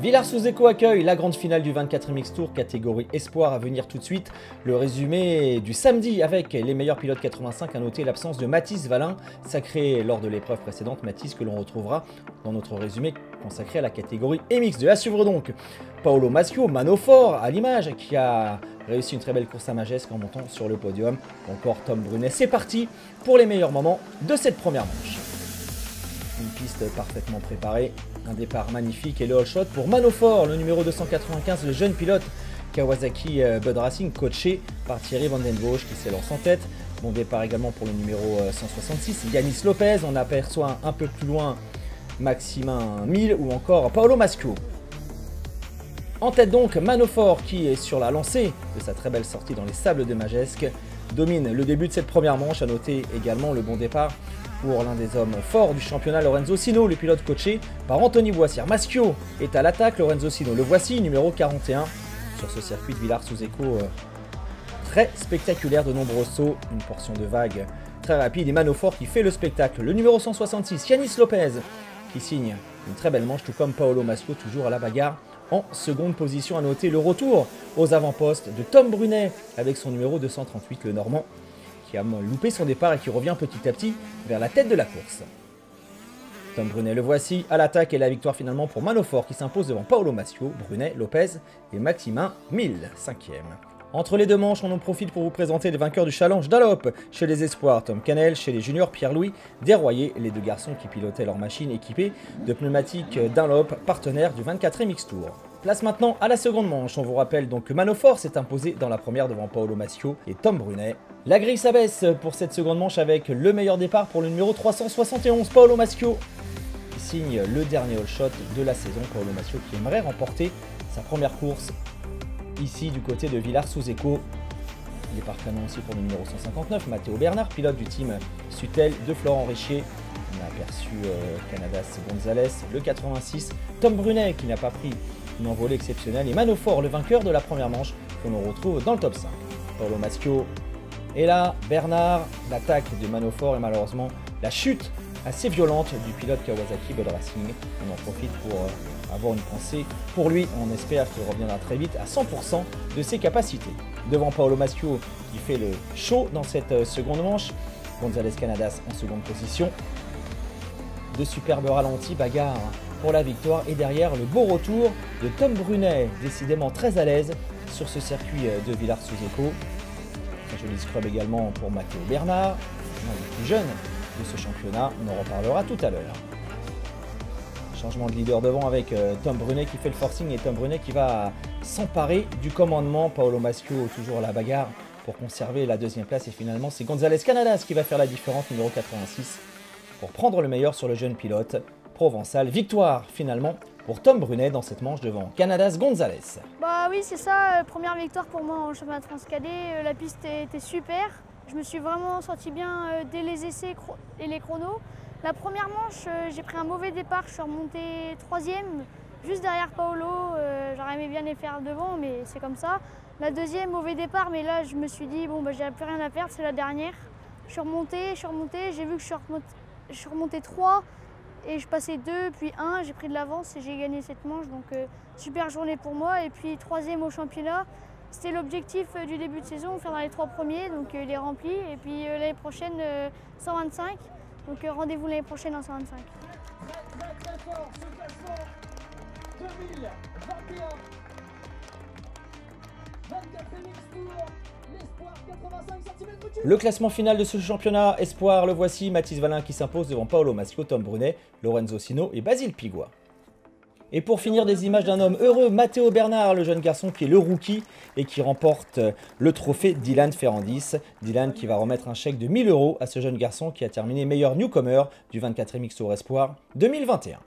Villars-sous-Écot accueille la grande finale du 24e X-Tour catégorie Espoir à venir tout de suite. Le résumé du samedi avec les meilleurs pilotes 85 à noter l'absence de Mathis Wallin, sacré lors de l'épreuve précédente. Mathis que l'on retrouvera dans notre résumé consacré à la catégorie MX2. À suivre donc Paolo Maschio, Manofort à l'image, qui a réussi une très belle course à Magesque en montant sur le podium. Encore Tom Brunet. C'est parti pour les meilleurs moments de cette première manche. Une piste parfaitement préparée, un départ magnifique et le all shot pour Manofort, le numéro 295, le jeune pilote Kawasaki Bud Racing, coaché par Thierry Van Den Bosch qui s'élance en tête. Bon départ également pour le numéro 166, Yanis Lopez. On aperçoit un peu plus loin Maximin 1000 ou encore Paolo Maschio. En tête donc Manofort qui est sur la lancée de sa très belle sortie dans les sables de Magesque. Domine le début de cette première manche, à noter également le bon départ pour l'un des hommes forts du championnat, Lorenzo Sino, le pilote coaché par Anthony Boissière. Maschio est à l'attaque, Lorenzo Sino le voici, numéro 41 sur ce circuit de Villars-sous-Écot. Très spectaculaire, de nombreux sauts, une portion de vague très rapide et Manofort qui fait le spectacle. Le numéro 166, Yanis Lopez, qui signe une très belle manche, tout comme Paolo Maschio, toujours à la bagarre. En seconde position, à noter le retour aux avant-postes de Tom Brunet avec son numéro 238, le Normand, qui a loupé son départ et qui revient petit à petit vers la tête de la course. Tom Brunet le voici à l'attaque et la victoire finalement pour Manofort qui s'impose devant Paolo Maschio, Brunet, Lopez et Maximin 1000, 5e. Entre les deux manches, on en profite pour vous présenter les vainqueurs du challenge Dunlop. Chez les espoirs, Tom Canel, chez les juniors, Pierre-Louis Desroyer, les deux garçons qui pilotaient leur machine équipée de pneumatiques Dunlop, partenaire du 24e X-Tour. Place maintenant à la seconde manche. On vous rappelle donc que Manofort s'est imposé dans la première devant Paolo Maschio et Tom Brunet. La grille s'abaisse pour cette seconde manche avec le meilleur départ pour le numéro 371, Paolo Maschio, qui signe le dernier all shot de la saison. Paolo Maschio qui aimerait remporter sa première course ici du côté de Villars-sous-Écot. Départ canon aussi pour le numéro 159, Matteo Bernard, pilote du team Sutel de Florent Richier. On a aperçu Canadas Gonzalez, le 86, Tom Brunet qui n'a pas pris une envolée exceptionnelle et Manofort, le vainqueur de la première manche, que l'on retrouve dans le top 5. Paolo Maschio est là, Bernard, l'attaque de Manofort et malheureusement la chute assez violente du pilote Kawasaki Bud Racing. On en profite pour avoir une pensée pour lui. On espère qu'il reviendra très vite à 100% de ses capacités. Devant Paolo Maschio qui fait le show dans cette seconde manche. Gonzalez Canadas en seconde position. De superbes ralentis, bagarre pour la victoire. Et derrière le beau retour de Tom Brunet, décidément très à l'aise sur ce circuit de Villars-sous-Écot. Un joli scrub également pour Matteo Bernard, l'un des plus jeunes de ce championnat. On en reparlera tout à l'heure. Changement de leader devant avec Tom Brunet qui fait le forcing et Tom Brunet qui va s'emparer du commandement. Paolo Maschio toujours à la bagarre pour conserver la deuxième place et finalement c'est Gonzalez Canadas qui va faire la différence, numéro 86, pour prendre le meilleur sur le jeune pilote provençal. Victoire finalement pour Tom Brunet dans cette manche devant Canadas Gonzalez. Bah oui, c'est ça, première victoire pour moi en championnat de France cadet. La piste était super, je me suis vraiment senti bien dès les essais et les chronos. La première manche, j'ai pris un mauvais départ, je suis remonté 3e, juste derrière Paolo. J'aurais aimé bien les faire devant, mais c'est comme ça. La deuxième, mauvais départ, mais là je me suis dit, bon, bah, j'ai plus rien à perdre, c'est la dernière. Je suis remonté, j'ai vu que je suis remonté 3 et je passais 2, puis 1, j'ai pris de l'avance et j'ai gagné cette manche. Donc super journée pour moi. Et puis 3e au championnat, c'était l'objectif du début de saison, faire dans les 3 premiers, donc il est rempli. Et puis l'année prochaine, 125. Donc rendez-vous l'année prochaine en 125. Très fort ce classement 2021. 24e X-Tour, l'espoir 85 cm. Le classement final de ce championnat espoir, le voici. Mathis Wallin qui s'impose devant Paolo Maschio, Tom Brunet, Lorenzo Sino et Basile Pigua. Et pour finir, des images d'un homme heureux, Matteo Bernard, le jeune garçon qui est le rookie et qui remporte le trophée Dylan Ferrandis. Dylan qui va remettre un chèque de 1000 € à ce jeune garçon qui a terminé meilleur newcomer du 24e X-Tour Espoir 2021.